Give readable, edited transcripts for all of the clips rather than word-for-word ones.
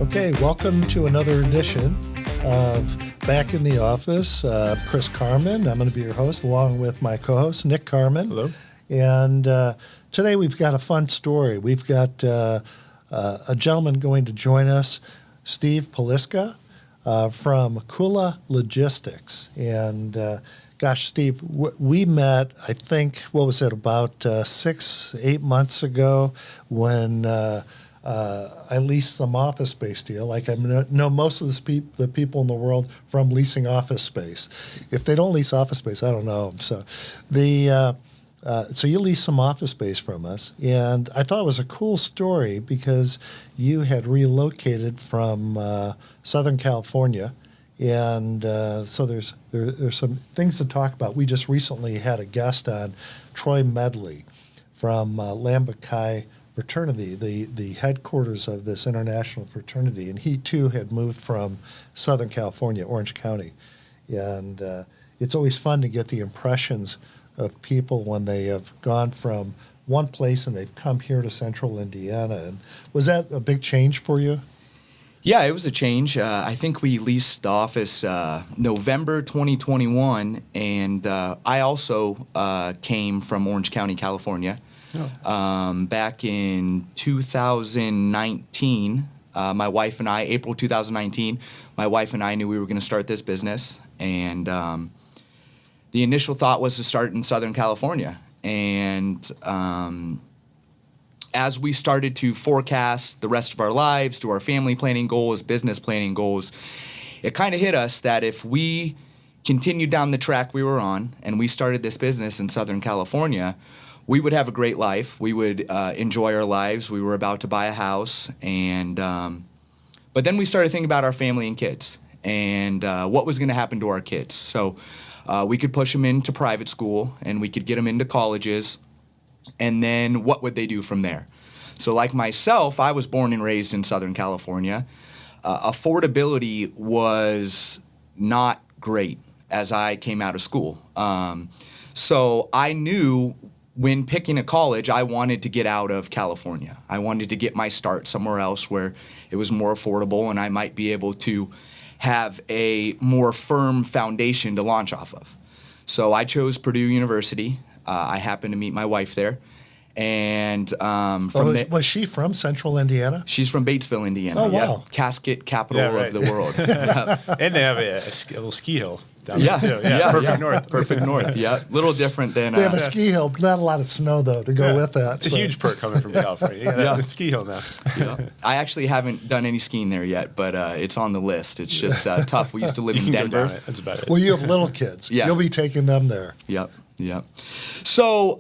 Okay, welcome to another edition of Back in the Office. Chris Carmen, I'm going to be your host, along with my co-host, Nick Carmen. Hello. And today we've got a fun story. We've got a gentleman going to join us, Steve Poliska, from Koola Logistics. And gosh, Steve, we met, I think, what was it, about 6-8 months ago when I leased some office space to you. Like I know most of the people in the world from leasing office space. If they don't lease office space, I don't know them. So so you leased some office space from us, and I thought it was a cool story because you had relocated from Southern California, and so there's some things to talk about. We just recently had a guest on, Troy Medley from Lambda Chi fraternity, the headquarters of this international fraternity, and he too had moved from Southern California, Orange County, and it's always fun to get the impressions of people when they have gone from one place and they've come here to Central Indiana. And was that a big change for you? Yeah, it was a change. I think we leased the office November 2021, and I also came from Orange County, California. Oh. Back in 2019, my wife and I, April 2019, my wife and I knew we were going to start this business, and the initial thought was to start in Southern California. And as we started to forecast the rest of our lives, do our family planning goals, business planning goals, it kind of hit us that if we continued down the track we were on and we started this business in Southern California, we would have a great life. We would enjoy our lives. We were about to buy a house, and but then we started thinking about our family and kids and what was going to happen to our kids. So we could push them into private school, and we could get them into colleges, and then what would they do from there? So like myself, I was born and raised in Southern California. Affordability was not great as I came out of school. So I knew when picking a college, I wanted to get out of California. I wanted to get my start somewhere else where it was more affordable and I might be able to have a more firm foundation to launch off of. So I chose Purdue University. I happened to meet my wife there. And was she from Central Indiana? She's from Batesville, Indiana. Oh, wow. Yep. Casket capital of the world. And they have a little ski hill down there, too. Perfect north. Perfect north, yeah. Little different than... They have a ski hill, but not a lot of snow, though, to go with that. It's a huge perk coming from California. Yeah, ski hill now. I actually haven't done any skiing there yet, but it's on the list. It's just tough. We used to live in Denver. That's about it. Well, you have little kids. Yeah. You'll be taking them there. Yep. So...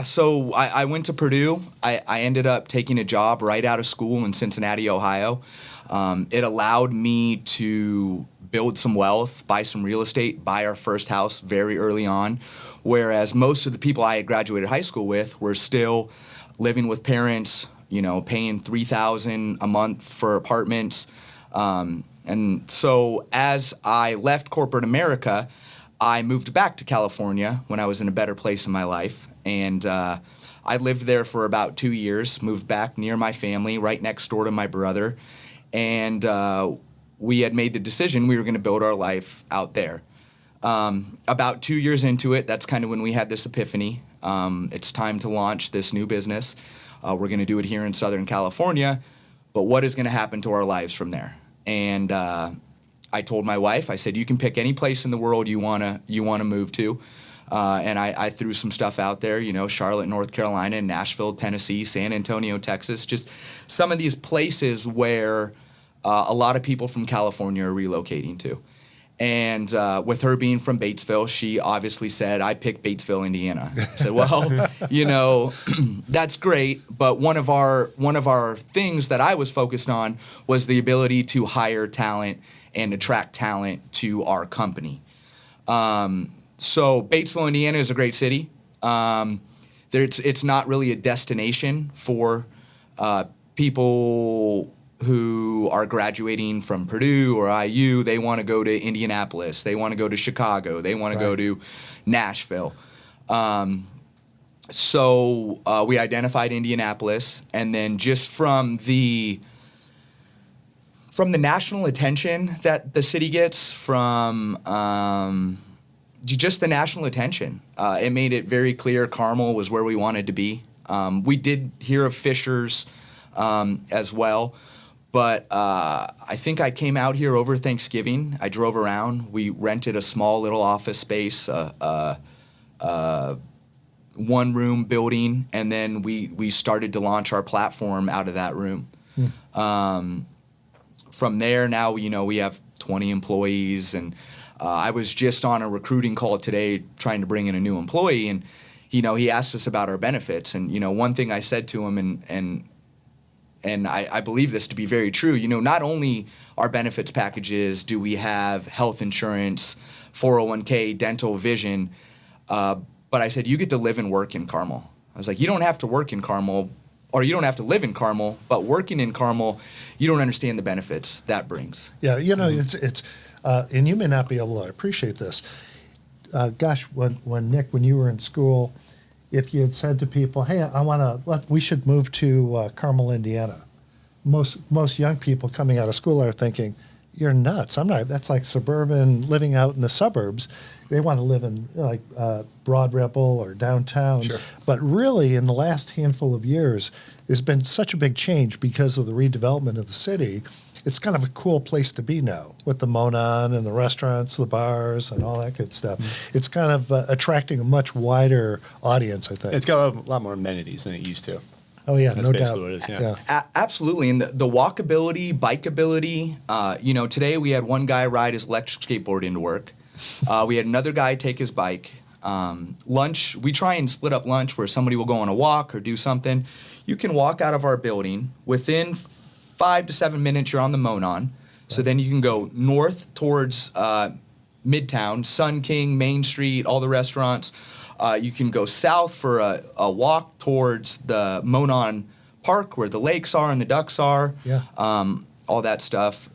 so I went to Purdue. I ended up taking a job right out of school in Cincinnati, Ohio. It allowed me to build some wealth, buy some real estate, buy our first house very early on, whereas most of the people I had graduated high school with were still living with parents, paying $3,000 a month for apartments. And so as I left corporate America, I moved back to California when I was in a better place in my life. And I lived there for about 2 years, moved back near my family, right next door to my brother. And we had made the decision we were going to build our life out there. About 2 years into it, that's kind of when we had this epiphany. It's time to launch this new business. We're going to do it here in Southern California. But what is going to happen to our lives from there? And I told my wife, I said, you can pick any place in the world you wanna move to. And I threw some stuff out there, Charlotte, North Carolina, Nashville, Tennessee, San Antonio, Texas, just some of these places where a lot of people from California are relocating to. And with her being from Batesville, she obviously said, I picked Batesville, Indiana. I said, well, that's great, but one of our things that I was focused on was the ability to hire talent and attract talent to our company. So Batesville, Indiana is a great city. It's not really a destination for people who are graduating from Purdue or IU. They want to go to Indianapolis. They want to go to Chicago. They want to go to Nashville. So we identified Indianapolis, and then just from the from the national attention that the city gets, from just the national attention. It made it very clear Carmel was where we wanted to be. We did hear of Fishers as well, but I think I came out here over Thanksgiving. I drove around. We rented a small little office space, one-room building, and then we started to launch our platform out of that room. From there, now we have 20 employees, and I was just on a recruiting call today trying to bring in a new employee, and he asked us about our benefits, and one thing I said to him, and I believe this to be very true. Not only our benefits packages do we have health insurance, 401k, dental, vision, but I said you get to live and work in Carmel. I was like, you don't have to work in Carmel, or you don't have to live in Carmel, but working in Carmel, you don't understand the benefits that brings. Yeah, it's and you may not be able to appreciate this. Gosh, when Nick, when you were in school, if you had said to people, "Hey, we should move to Carmel, Indiana," most young people coming out of school are thinking, "You're nuts! I'm not. That's like suburban living out in the suburbs." They want to live in Broad Ripple or downtown. Sure. But really, in the last handful of years, there's been such a big change because of the redevelopment of the city. It's kind of a cool place to be now with the Monon and the restaurants, the bars, and all that good stuff. Mm-hmm. It's kind of attracting a much wider audience, I think. It's got a lot more amenities than it used to. Oh, yeah, That's no basically doubt. what it is, yeah. Absolutely, and the walkability, bikeability. Today we had one guy ride his electric skateboard into work. We had another guy take his bike. Lunch, we try and split up lunch where somebody will go on a walk or do something. You can walk out of our building. Within 5 to 7 minutes, you're on the Monon. So then you can go north towards Midtown, Sun King, Main Street, all the restaurants. You can go south for a walk towards the Monon Park where the lakes are and the ducks are. Yeah. All that stuff.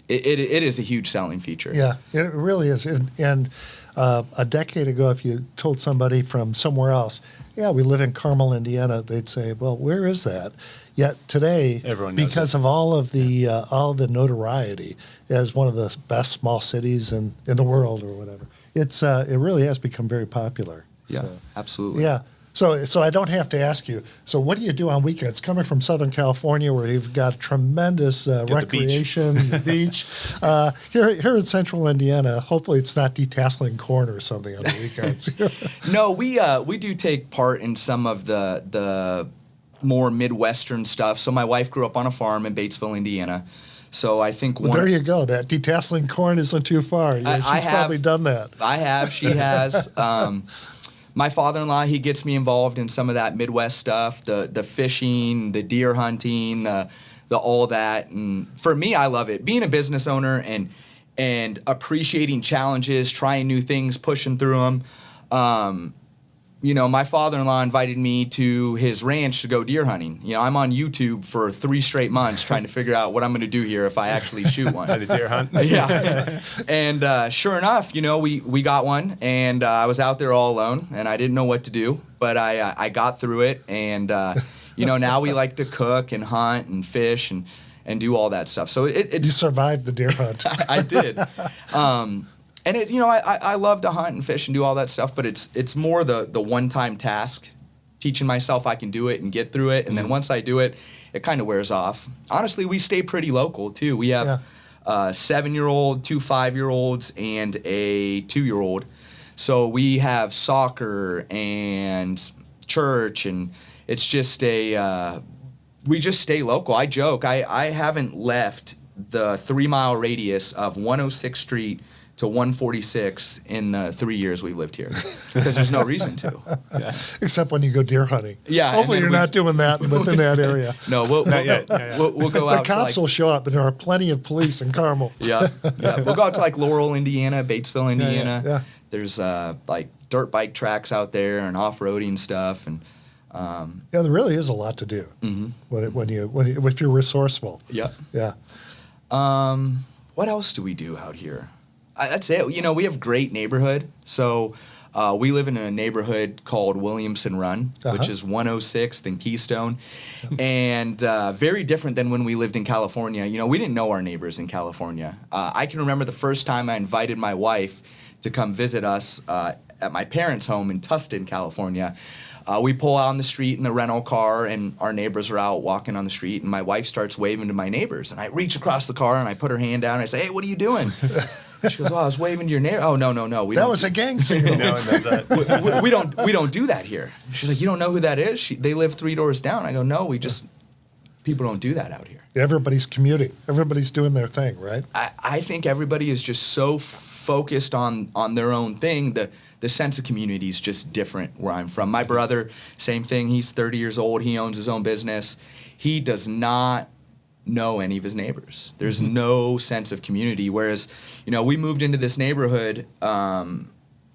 It is a huge selling feature. Yeah, it really is. And a decade ago, if you told somebody from somewhere else, yeah, we live in Carmel, Indiana, they'd say, well, where is that? Yet today, Everyone knows because it. of all of the notoriety as one of the best small cities in the world or whatever, it really has become very popular. Yeah, So, absolutely. yeah. So I don't have to ask you. So what do you do on weekends? Coming from Southern California, where you've got tremendous recreation, the beach. Here in Central Indiana, hopefully it's not detasseling corn or something on the weekends. No, we do take part in some of the more Midwestern stuff. So my wife grew up on a farm in Batesville, Indiana. So I think there you go. That detasseling corn isn't too far. She's probably done that. I have. She has. My father-in-law, he gets me involved in some of that Midwest stuff, the fishing, the deer hunting, the all that. And for me, I love it. Being a business owner and appreciating challenges, trying new things, pushing through them. My father-in-law invited me to his ranch to go deer hunting. I'm on YouTube for 3 straight months trying to figure out what I'm going to do here if I actually shoot one. At a deer hunt? Yeah. And sure enough, we got one, and I was out there all alone, and I didn't know what to do, but I got through it, and now we like to cook and hunt and fish and do all that stuff. So it's You survived the deer hunt. I did. And I love to hunt and fish and do all that stuff, but it's more the one-time task, teaching myself I can do it and get through it, and then once I do it, it kind of wears off. Honestly, we stay pretty local too. We have a 7-year-old, 2 5-year-olds, and a 2-year-old. So we have soccer and church, and it's just we just stay local. I joke, I haven't left the 3-mile radius of 106th Street to 146 in the 3 years we've lived here, because there's no reason to. Yeah. Except when you go deer hunting. Yeah. Hopefully you're not doing that within that area. No, we'll Not yet. we'll go The out. cops will show up, and there are plenty of police in Carmel. Yeah. We'll go out to like Laurel, Indiana, Batesville, Indiana. Yeah. There's like dirt bike tracks out there and off-roading stuff, and Yeah, there really is a lot to do if you're resourceful. yeah. Yeah. What else do we do out here? That's it. You know, we have great neighborhood. So we live in a neighborhood called Williamson Run, which is 106th and Keystone, and very different than when we lived in California. You know, we didn't know our neighbors in California. I can remember the first time I invited my wife to come visit us at my parents' home in Tustin, California. We pull out on the street in the rental car, and our neighbors are out walking on the street, and my wife starts waving to my neighbors. And I reach across the car, and I put her hand down, and I say, "Hey, what are you doing?" She goes, "Oh, I was waving to your neighbor." "Oh, no. That was a gang signal. No one does that. we don't do that here." She's like, "You don't know who that is?" They live 3 doors down. I go, "No, people don't do that out here." Everybody's commuting. Everybody's doing their thing, right? I think everybody is just so focused on their own thing. The sense of community is just different where I'm from. My brother, same thing. He's 30 years old. He owns his own business. He does not know any of his neighbors. There's no sense of community. Whereas, you know, we moved into this neighborhood, and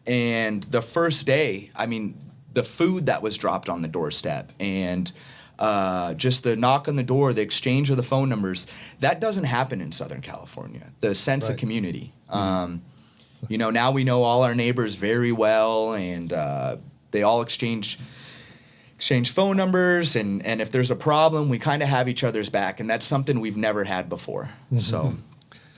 the first day, I mean, the food that was dropped on the doorstep and just the knock on the door, the exchange of the phone numbers, that doesn't happen in Southern California. The sense of community. You know, now we know all our neighbors very well, and they all exchange phone numbers, and if there's a problem, we kind of have each other's back, and that's something we've never had before. So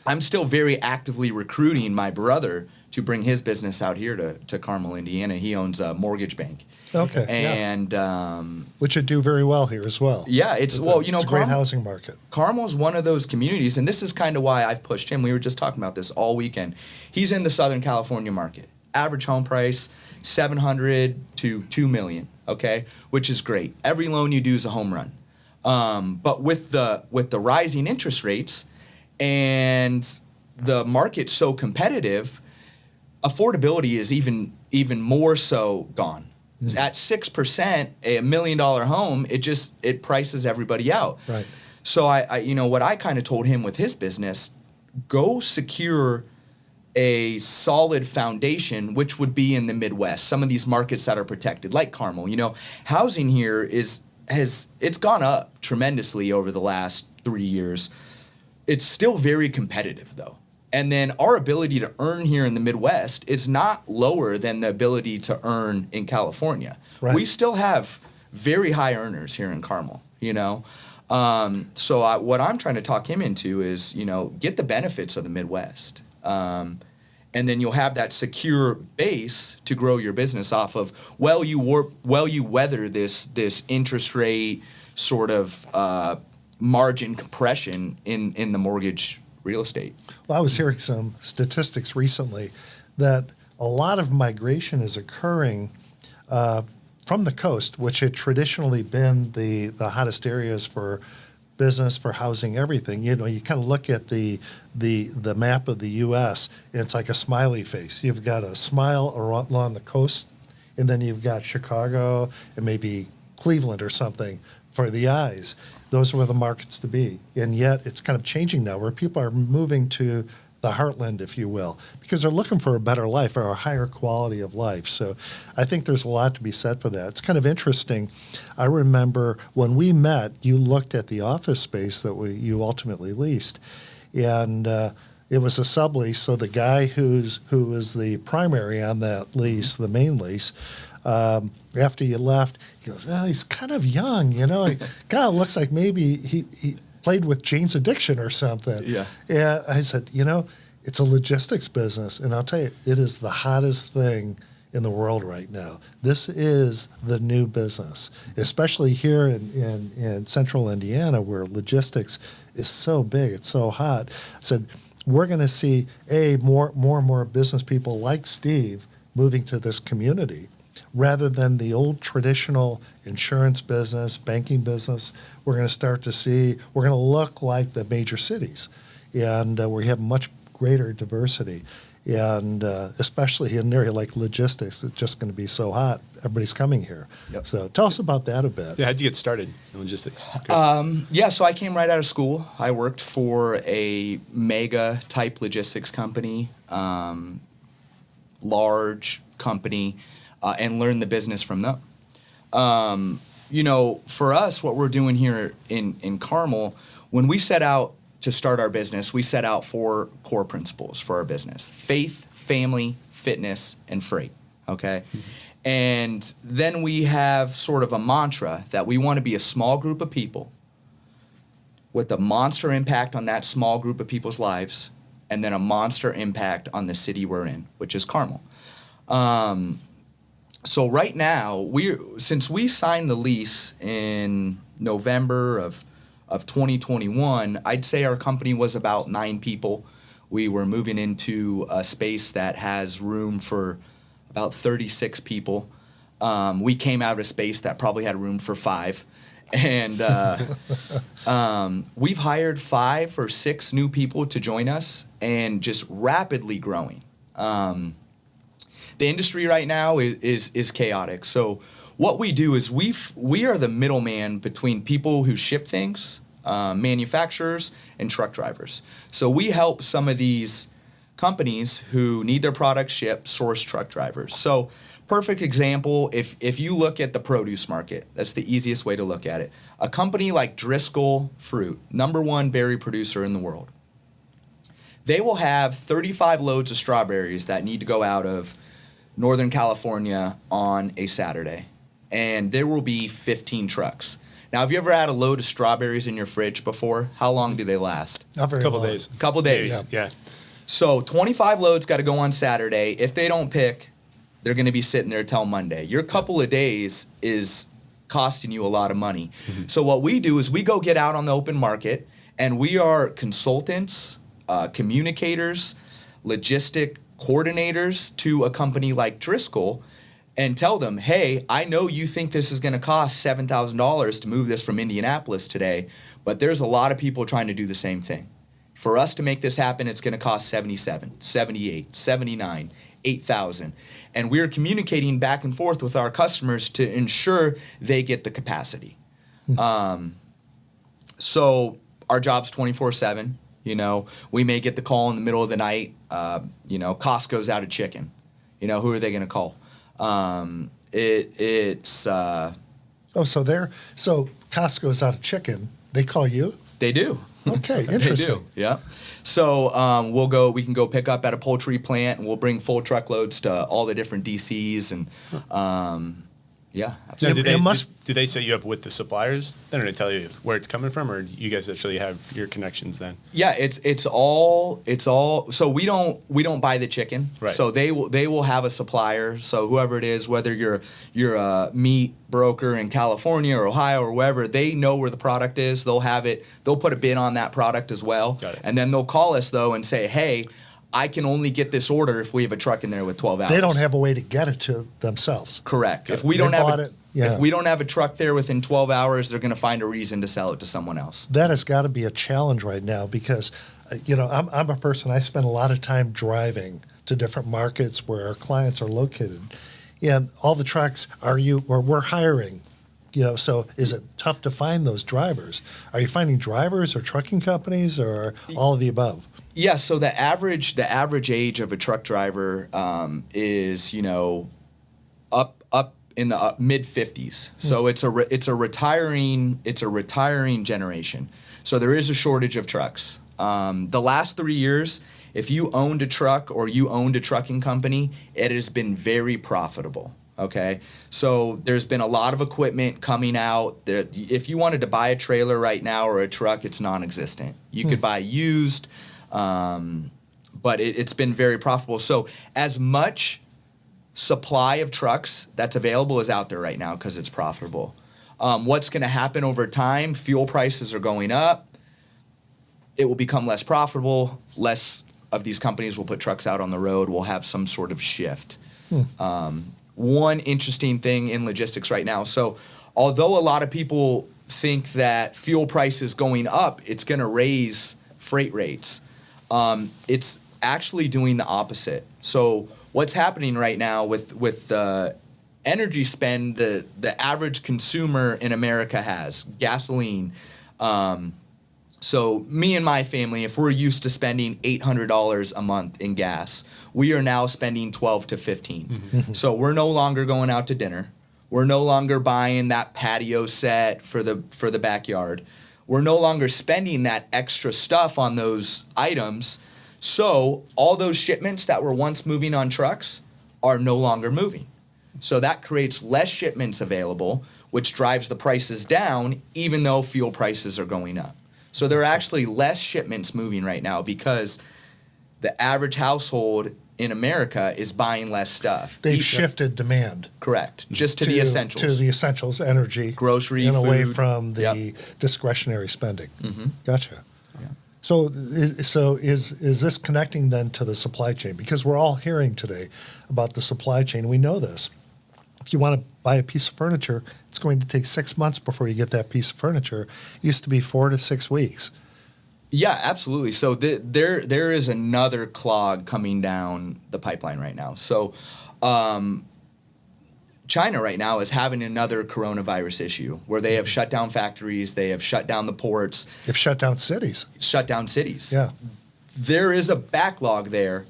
I'm still very actively recruiting my brother to bring his business out here to Carmel, Indiana. He owns a mortgage bank. Okay. And which would do very well here as well. Yeah, it's a great housing market. Carmel's one of those communities, and this is kind of why I've pushed him. We were just talking about this all weekend. He's in the Southern California market. Average home price $700,000 to $2 million. Okay, which is great. Every loan you do is a home run. But with the rising interest rates and the market so competitive, affordability is even more so gone. At 6%, a $1 million home, it prices everybody out. Right. So I you know what I kind of told him with his business, go secure a solid foundation, which would be in the Midwest, some of these markets that are protected, like Carmel. You know, housing here it's gone up tremendously over the last 3 years. It's still very competitive, though. And then our ability to earn here in the Midwest is not lower than the ability to earn in California. Right. We still have very high earners here in Carmel, you know. So what I'm trying to talk him into is, you know, get the benefits of the Midwest. And then you'll have that secure base to grow your business off of. You weather this interest rate sort of margin compression in the mortgage real estate. Well, I was hearing some statistics recently that a lot of migration is occurring from the coast, which had traditionally been the hottest areas for business, for housing, everything. You know, you kind of look at the map of the U.S., and it's like a smiley face. You've got a smile along the coast, and then you've got Chicago and maybe Cleveland or something for the eyes. Those were the markets to be. And yet it's kind of changing now where people are moving to the heartland, if you will, because they're looking for a better life or a higher quality of life. So I think there's a lot to be said for that. It's kind of interesting. I remember when we met, you looked at the office space that you ultimately leased, and it was a sublease. So the guy who was the primary on that lease, the main lease, after you left, he goes, "Oh, he's kind of young, you know. He kind of looks like maybe he played with Jane's Addiction or something." Yeah. Yeah. I said, you know, it's a logistics business, and I'll tell you, it is the hottest thing in the world right now. This is the new business, especially here in central Indiana, where logistics is so big, it's so hot. I said, we're going to see more and more business people like Steve moving to this community, rather than the old traditional insurance business, banking business. We're going to start to see, we're going to look like the major cities, and we have much greater diversity. And especially in an area like logistics, it's just going to be so hot. Everybody's coming here. Yep. So tell us about that a bit. Yeah, how'd you get started in logistics, Chris? So I came right out of school. I worked for a mega type logistics company, large company, and learn the business from them. You know, for us, what we're doing here in Carmel, when we set out to start our business, we set out 4 core principles for our business: faith, family, fitness, and freight. Okay. And then we have sort of a mantra that we want to be a small group of people with a monster impact on that small group of people's lives, and then a monster impact on the city we're in, which is Carmel. So right now, since we signed the lease in November of 2021, I'd say our company was about 9 people. We were moving into a space that has room for about 36 people. We came out of a space that probably had room for 5. And we've hired 5 or 6 new people to join us, and just rapidly growing. The industry right now is chaotic. So what we do is we are the middleman between people who ship things, manufacturers, and truck drivers. So we help some of these companies who need their products shipped source truck drivers. So perfect example, if you look at the produce market, that's the easiest way to look at it. A company like Driscoll Fruit, #1 berry producer in the world, they will have 35 loads of strawberries that need to go out of Northern California on a Saturday, and there will be 15 trucks. Now, have you ever had a load of strawberries in your fridge before? How long do they last? Not very Couple long. days. Couple days. Yeah. So 25 loads got to go on Saturday. If they don't pick, they're going to be sitting there till Monday. Your couple of days is costing you a lot of money. Mm-hmm. So what we do is we go get out on the open market, and we are consultants, communicators, logistic coordinators to a company like Driscoll, and tell them, hey, I know you think this is going to cost $7,000 to move this from Indianapolis today, but there's a lot of people trying to do the same thing. For us to make this happen, it's going to cost $77,000, $78,000, $79,000, $8,000. And we're communicating back and forth with our customers to ensure they get the capacity. So our job's 24/7. You know, we may get the call in the middle of the night. Costco's out of chicken. Who are they going to call? So Costco's out of chicken. They call you? They do. Okay, interesting. They do, yeah. So we can go pick up at a poultry plant, and we'll bring full truckloads to all the different DCs, and yeah. Now, Absolutely. do they set you up with the suppliers? Then, or they tell you where it's coming from, or do you guys actually have your connections then? Yeah, it's all. So we don't buy the chicken. Right. So they will have a supplier. So whoever it is, whether you're a meat broker in California or Ohio or wherever, they know where the product is. They'll have it. They'll put a bid on that product as well. Got it. And then they'll call us though and say, hey, I can only get this order if we have a truck in there with 12 hours. They don't have a way to get it to themselves. Correct. If They we don't bought have it, yeah. if we don't have a truck there within 12 hours, they're going to find a reason to sell it to someone else. That has got to be a challenge right now because, I'm a person, I spend a lot of time driving to different markets where our clients are located. And all the trucks we're hiring, so is it tough to find those drivers? Are you finding drivers or trucking companies or all of the above? Yeah, so the average age of a truck driver is up in the mid 50s. So it's a retiring generation. So there is a shortage of trucks. The last 3 years, if you owned a truck or you owned a trucking company, it has been very profitable. Okay, so there's been a lot of equipment coming out. If you wanted to buy a trailer right now or a truck, it's non-existent. You could buy used. But it's been very profitable. So as much supply of trucks that's available is out there right now because it's profitable. What's going to happen over time? Fuel prices are going up. It will become less profitable. Less of these companies will put trucks out on the road. We'll have some sort of shift. One interesting thing in logistics right now. So although a lot of people think that fuel prices going up, it's going to raise freight rates. It's actually doing the opposite. So what's happening right now with the energy spend the average consumer in America has, gasoline. So me and my family, if we're used to spending $800 a month in gas, we are now spending $12 to $15. Mm-hmm. So we're no longer going out to dinner. We're no longer buying that patio set for the backyard. We're no longer spending that extra stuff on those items. So all those shipments that were once moving on trucks are no longer moving. So that creates less shipments available, which drives the prices down, even though fuel prices are going up. So there are actually less shipments moving right now because the average household in America is buying less stuff. They've shifted demand. Correct. Just to the essentials. To the essentials, energy. Grocery, and away food. from the Yep. discretionary spending. Mm-hmm. Gotcha. Yeah. So is this connecting then to the supply chain? Because we're all hearing today about the supply chain. We know this. If you want to buy a piece of furniture, it's going to take 6 months before you get that piece of furniture. It used to be 4 to 6 weeks. Yeah, absolutely. So there is another clog coming down the pipeline right now. So China right now is having another coronavirus issue where they have shut down factories, they have shut down the ports. They've shut down cities. Shut down cities. Yeah. There is a backlog there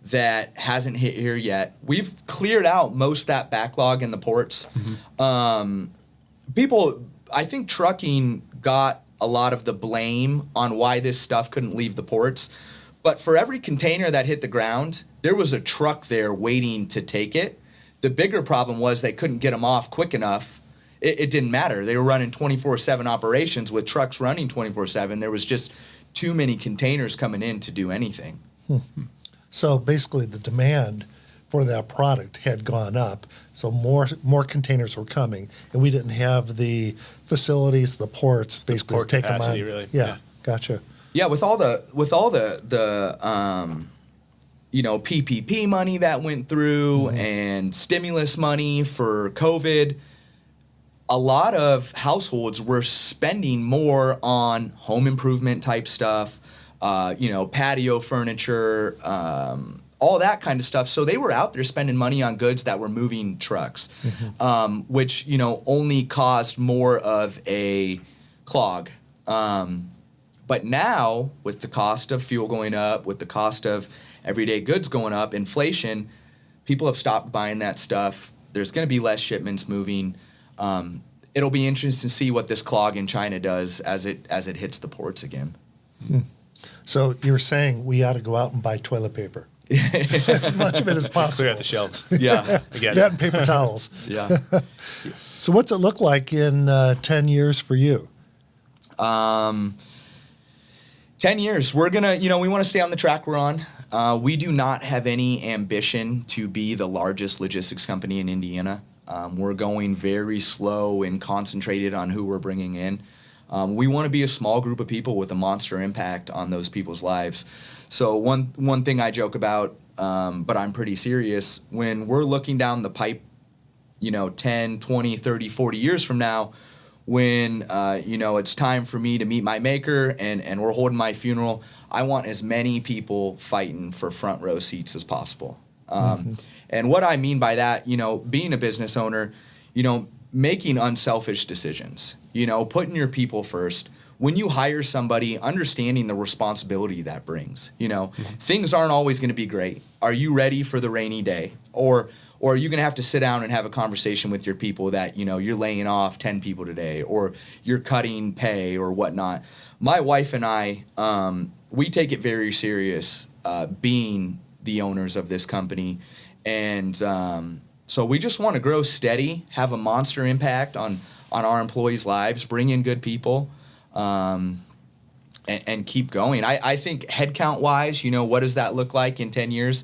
that hasn't hit here yet. We've cleared out most of that backlog in the ports. Mm-hmm. I think trucking got a lot of the blame on why this stuff couldn't leave the ports. But for every container that hit the ground, there was a truck there waiting to take it. The bigger problem was they couldn't get them off quick enough. It didn't matter. They were running 24/7 operations with trucks running 24/7. There was just too many containers coming in to do anything. So basically the demand for that product had gone up. So more containers were coming, and we didn't have the facilities, the ports, basically port take them on. capacity, really. Yeah, Yeah. gotcha. Yeah, with all the PPP money that went through and stimulus money for COVID, a lot of households were spending more on home improvement type stuff, patio furniture, all that kind of stuff. So they were out there spending money on goods that were moving trucks, which, only caused more of a clog. But now, with the cost of fuel going up, with the cost of everyday goods going up, inflation, people have stopped buying that stuff. There's going to be less shipments moving. It'll be interesting to see what this clog in China does as it hits the ports again. So you're saying we ought to go out and buy toilet paper. As much of it as possible. Clear out the shelves. Yeah. Again. That and paper towels. Yeah. So what's it look like in 10 years for you? 10 years, we're gonna, we want to stay on the track we're on. We do not have any ambition to be the largest logistics company in Indiana. We're going very slow and concentrated on who we're bringing in. We want to be a small group of people with a monster impact on those people's lives. So one thing I joke about, but I'm pretty serious, when we're looking down the pipe, 10, 20, 30, 40 years from now, when it's time for me to meet my maker and we're holding my funeral, I want as many people fighting for front row seats as possible. And what I mean by that, being a business owner, making unselfish decisions, putting your people first. When you hire somebody, understanding the responsibility that brings, things aren't always going to be great. Are you ready for the rainy day? Or are you going to have to sit down and have a conversation with your people that, you're laying off 10 people today, or you're cutting pay or whatnot? My wife and I, we take it very serious being the owners of this company. And so we just want to grow steady, have a monster impact on our employees' lives, bring in good people, and keep going. I think headcount-wise, what does that look like in 10 years?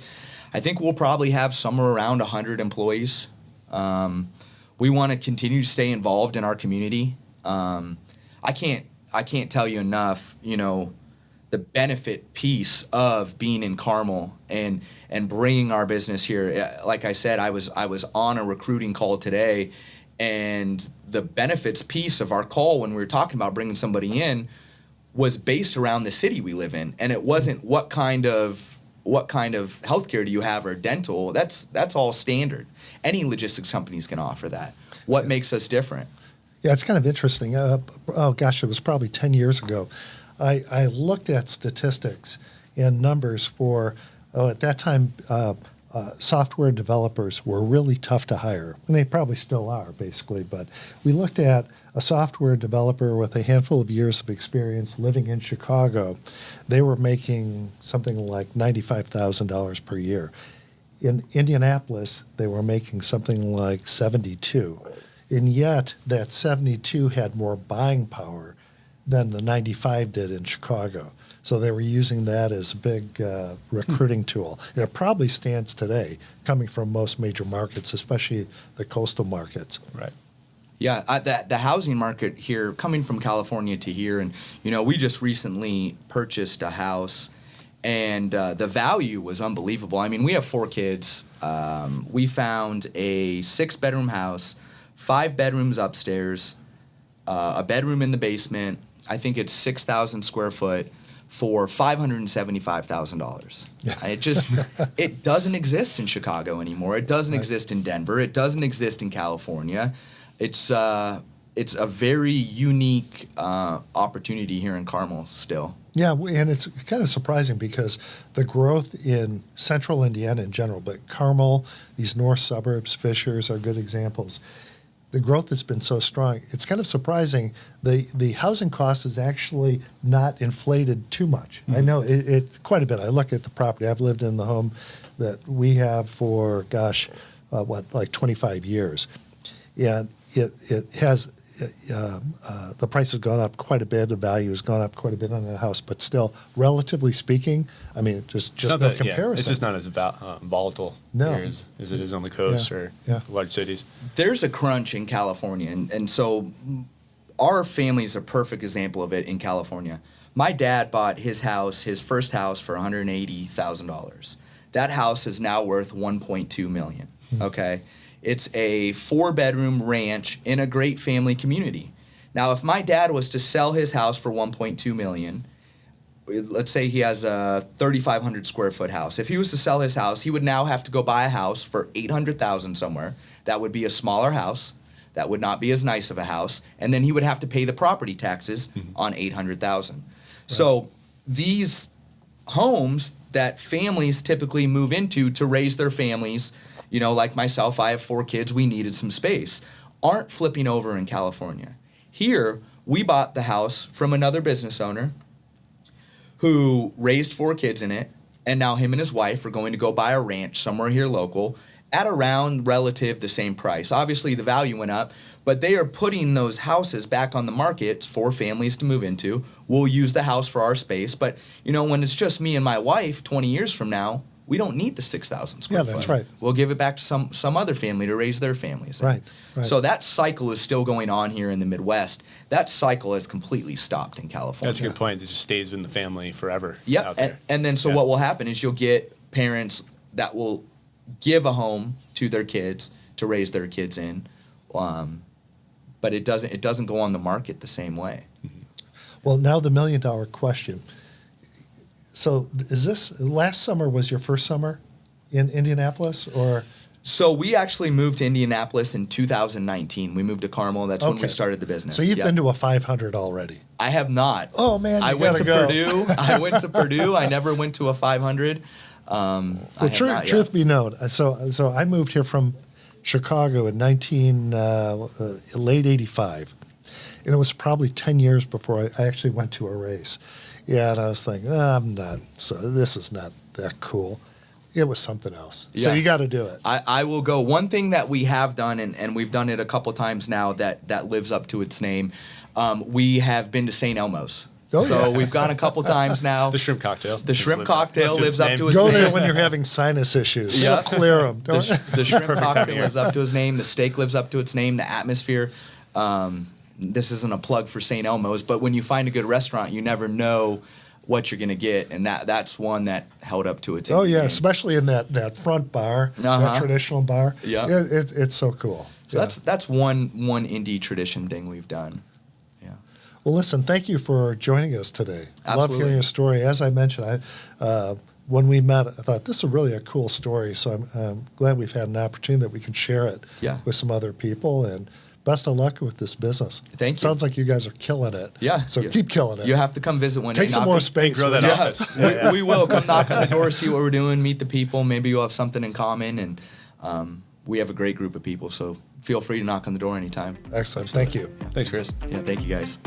I think we'll probably have somewhere around 100 employees. We want to continue to stay involved in our community. I can't tell you enough, the benefit piece of being in Carmel and bringing our business here. Like I said, I was on a recruiting call today, and the benefits piece of our call when we were talking about bringing somebody in was based around the city we live in, and it wasn't what kind of healthcare do you have or dental. That's all standard. Any logistics companies can offer that. What makes us different? Yeah, it's kind of interesting. It was probably 10 years ago. I looked at statistics and numbers for, at that time, software developers were really tough to hire, and they probably still are, basically. But we looked at a software developer with a handful of years of experience living in Chicago. They were making something like $95,000 per year. In Indianapolis, they were making something like 72, and yet that 72 had more buying power than the 95 did in Chicago. So they were using that as a big recruiting tool. And it probably stands today, coming from most major markets, especially the coastal markets. Right. Yeah, the housing market here, coming from California to here, and we just recently purchased a house, and the value was unbelievable. I mean, we have 4 kids. We found a 6-bedroom house, 5 bedrooms upstairs, a bedroom in the basement. I think it's 6,000 square foot for $575,000. It doesn't exist in Chicago anymore. It doesn't exist in Denver. It doesn't exist in California. It's a very unique opportunity here in Carmel still. Yeah, and it's kind of surprising because the growth in central Indiana in general, but Carmel, these north suburbs, Fishers are good examples. The growth has been so strong. It's kind of surprising. The housing cost is actually not inflated too much. Mm-hmm. I know it quite a bit. I look at the property. I've lived in the home that we have for, like 25 years. And it has, the price has gone up quite a bit. The value has gone up quite a bit on the house. But still, relatively speaking, I mean, just no comparison. Yeah, it's just not as volatile here as it is on the coast or large cities. There's a crunch in California, and so our family is a perfect example of it in California. My dad bought his first house, for $180,000. That house is now worth $1.2 million. Okay, it's a 4-bedroom ranch in a great family community. Now, if my dad was to sell his house for $1.2 million, let's say he has a 3,500 square foot house. If he was to sell his house, he would now have to go buy a house for $800,000 somewhere. That would be a smaller house. That would not be as nice of a house. And then he would have to pay the property taxes on $800,000. Right. So these homes that families typically move into to raise their families, like myself, I have 4 kids, we needed some space, aren't flipping over in California. Here, we bought the house from another business owner who raised 4 kids in it, and now him and his wife are going to go buy a ranch somewhere here local at around relative the same price. Obviously, the value went up, but they are putting those houses back on the market for families to move into. We'll use the house for our space, but when it's just me and my wife 20 years from now, we don't need the 6,000 square foot. Yeah, that's right. We'll give it back to some other family to raise their families. Right. So that cycle is still going on here in the Midwest. That cycle has completely stopped in California. That's a good point. It just stays in the family forever. Yeah, and then what will happen is you'll get parents that will give a home to their kids to raise their kids in, but it doesn't go on the market the same way. Well, now the $1 million question. So is this, last summer was your first summer in Indianapolis, or? So we actually moved to Indianapolis in 2019. We moved to Carmel. That's when we started the business. So you've been to a 500 already. I have not. Oh, man, I went to Purdue. I went to Purdue. I never went to a 500. Well, truth be known, so I moved here from Chicago in late 85. And it was probably 10 years before I actually went to a race. Yeah, and I was thinking, this is not that cool. It was something else. Yeah. So you got to do it. I will go. One thing that we have done, and we've done it a couple times now that lives up to its name, we have been to St. Elmo's. Oh, so we've gone a couple times now. The shrimp cocktail. The shrimp cocktail lives up to its name. name. Go there when you're having sinus issues. Yeah. Clear them. The shrimp cocktail lives up to its name. The steak lives up to its name. The atmosphere. This isn't a plug for St. Elmo's, but when you find a good restaurant, you never know what you're going to get, and that's one that held up to its name. Oh, yeah, especially in that front bar, that traditional bar. Yeah. It's so cool. So that's one indie tradition thing we've done. Yeah. Well, listen, thank you for joining us today. I love hearing your story. As I mentioned, when we met, I thought this is really a cool story, so I'm glad we've had an opportunity that we can share it with some other people and best of luck with this business. Thank you. Sounds like you guys are killing it. Yeah. So you- keep killing it. You have to come visit one day. Take some knock more on- space. grow that with it. office. We will come knock on the door, see what we're doing, meet the people. Maybe you'll have something in common, and we have a great group of people. So feel free to knock on the door anytime. Excellent. Thank you. Thanks, Chris. Yeah, thank you guys.